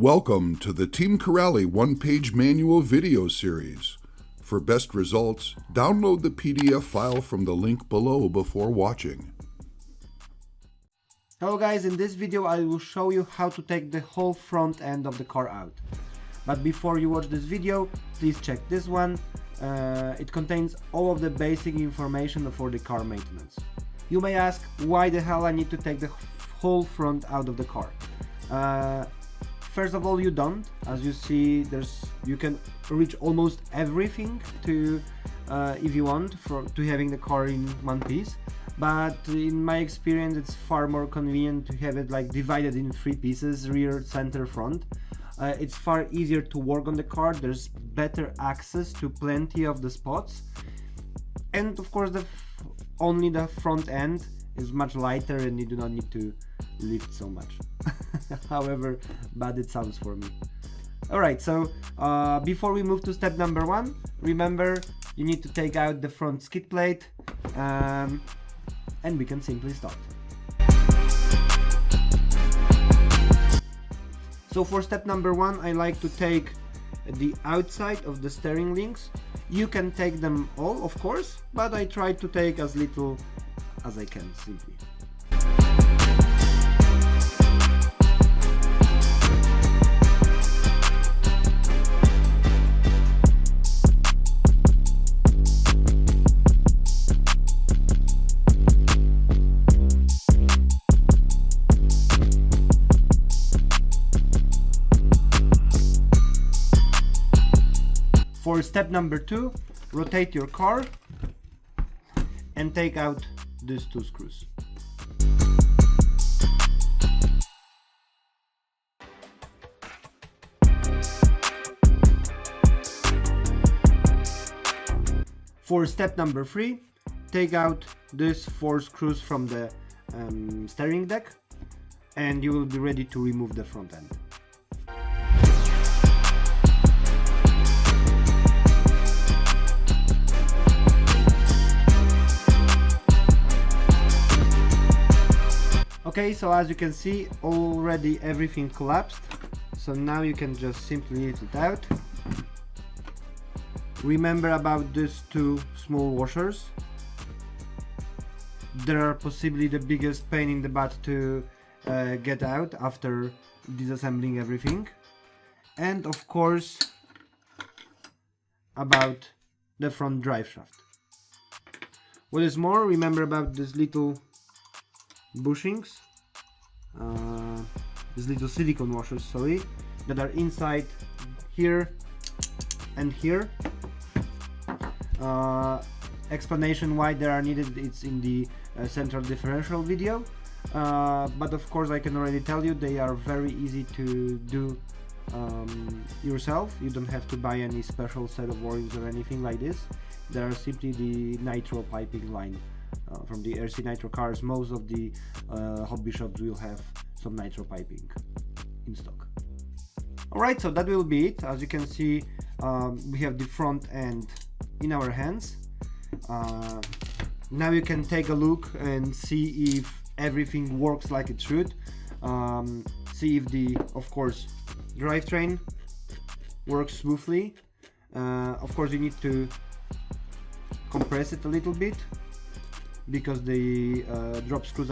Welcome to the Team Corrali one-page manual video series. For best results, download the PDF file from the link below before watching. Hello guys, in this video I will show you how to take the whole front end of the car out. But before you watch this video, please check this one. It contains all of the basic information for the car maintenance. You may ask, why the hell I need to take the whole front out of the car? First of all, you don't. As you see, you can reach almost everything to if you want to having the car in one piece. But in my experience, it's far more convenient to have it like divided in three pieces: rear, center, front. It's far easier to work on the car. There's better access to plenty of the spots, and of course, only the front end is much lighter, and you do not need to lift so much. However bad it sounds for me. Alright, so before we move to step number one, remember you need to take out the front skid plate, and we can simply start. So for step number one, I like to take the outside of the steering links. You can take them all, of course, but I try to take as little as I can, simply. For step number two, rotate your car and take out these two screws. For step number three, take out these four screws from the steering deck, and you will be ready to remove the front end. Okay, so as you can see, already everything collapsed, so now you can just simply lift it out. Remember about these two small washers. They are possibly the biggest pain in the butt to get out after disassembling everything. And of course, about the front drive shaft. What is more, remember about these little bushings, these little silicone washers, sorry, that are inside here and here. Explanation why they are needed, it's in the central differential video, but of course I can already tell you they are very easy to do yourself. You don't have to buy any special set of wires or anything like this. They are simply the nitro piping line from the RC nitro cars. Most of the hobby shops will have some nitro piping in stock. Alright, so that will be it. As you can see, we have the front end in our hands. Now you can take a look and see if everything works like it should. See if the, of course, drivetrain works smoothly. Of course, you need to compress it a little bit, because the drop screws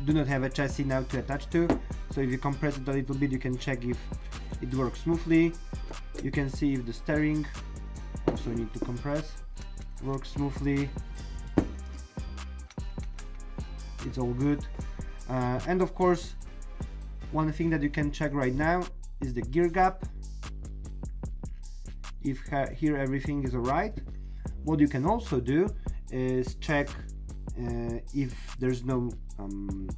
do not have a chassis now to attach to. So if you compress it a little bit, you can check if it works smoothly. You can see if the steering, also need to compress, works smoothly. It's all good. And of course, one thing that you can check right now is the gear gap. If here everything is alright. What you can also do is check if there's no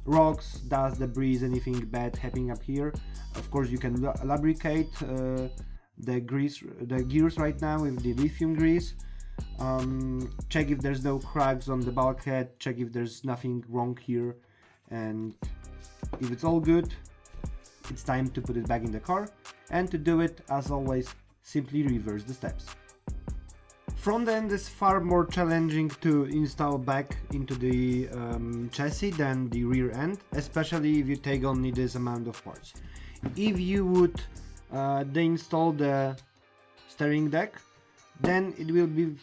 rocks, dust, debris, anything bad happening up here. Of course, you can lubricate the gears right now with the lithium grease. Check if there's no cracks on the bulkhead, check if there's nothing wrong here, and if it's all good, it's time to put it back in the car. And to do it, as always, simply reverse the steps. Front end is far more challenging to install back into the chassis than the rear end, especially if you take only this amount of parts. If you would deinstall the steering deck, then it will be,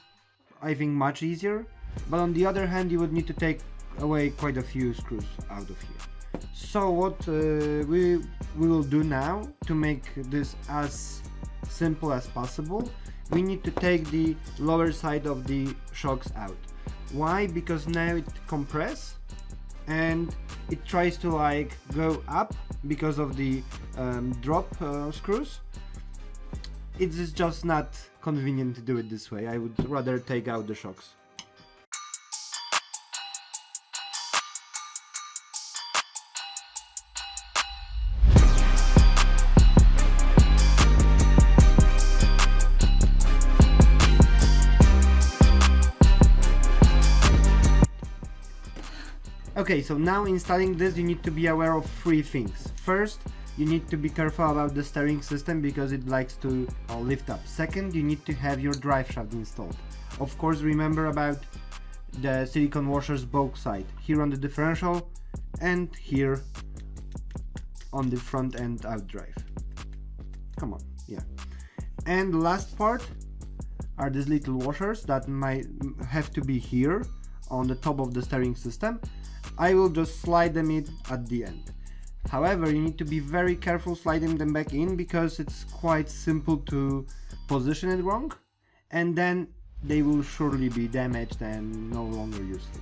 I think, much easier. But on the other hand, you would need to take away quite a few screws out of here. So what we will do now, to make this as simple as possible, we need to take the lower side of the shocks out. Why? Because now it compresses and it tries to like go up because of the drop screws. It is just not convenient to do it this way. I would rather take out the shocks. Okay, so now installing this, you need to be aware of three things. First, you need to be careful about the steering system because it likes to lift up. Second, you need to have your drive shaft installed. Of course, remember about the silicone washers both sides, here on the differential and here on the front end out drive. Come on, yeah. And the last part are these little washers that might have to be here on the top of the steering system. I will just slide them in at the end. However, you need to be very careful sliding them back in because it's quite simple to position it wrong, and then they will surely be damaged and no longer useful.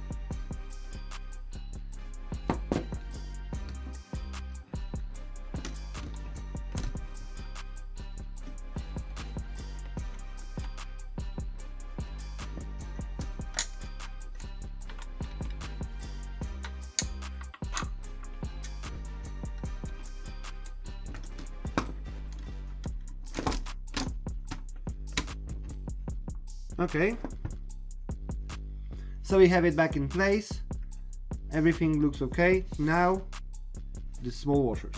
Okay, so we have it back in place, everything looks okay. Now the small washers.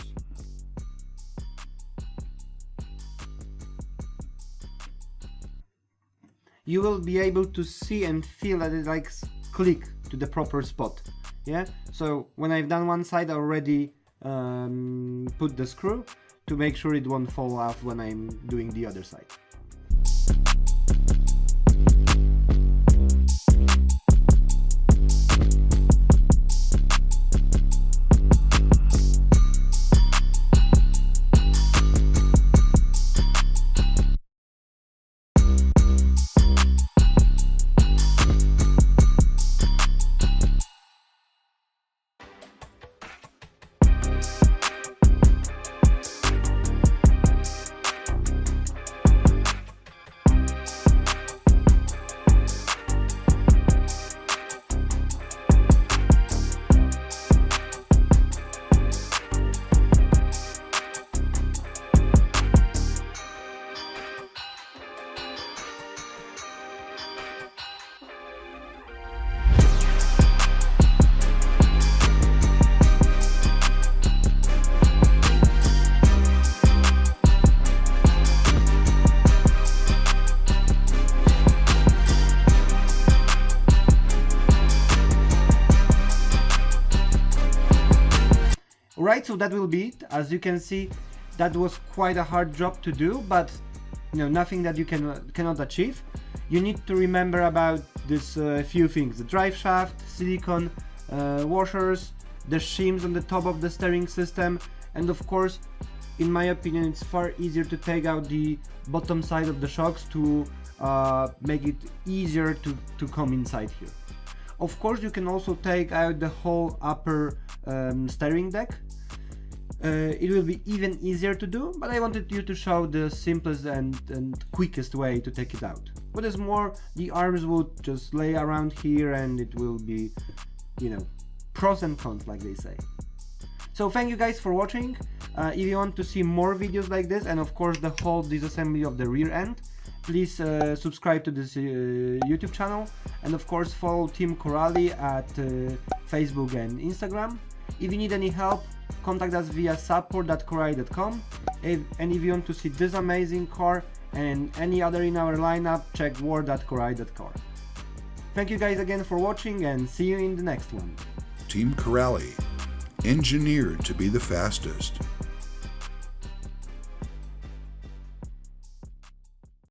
You will be able to see and feel that it like click to the proper spot. Yeah, so when I've done one side, I already put the screw to make sure it won't fall off when I'm doing the other side. Right, so that will be it. As you can see, that was quite a hard job to do, but nothing that you cannot achieve. You need to remember about this few things: the drive shaft, silicone washers, the shims on the top of the steering system, and of course, in my opinion, it's far easier to take out the bottom side of the shocks to make it easier to come inside here. Of course, you can also take out the whole upper steering deck. It will be even easier to do, but I wanted you to show the simplest and quickest way to take it out. What is more, the arms would just lay around here and it will be, pros and cons, like they say. So thank you guys for watching. If you want to see more videos like this, and of course the whole disassembly of the rear end, please subscribe to this YouTube channel, and of course follow Team Corelli at Facebook and Instagram. If you need any help, contact us via support.corelli.com, and if you want to see this amazing car and any other in our lineup, check war.corelli.car. Thank you guys again for watching, and see you in the next one. Team Corelli, engineered to be the fastest.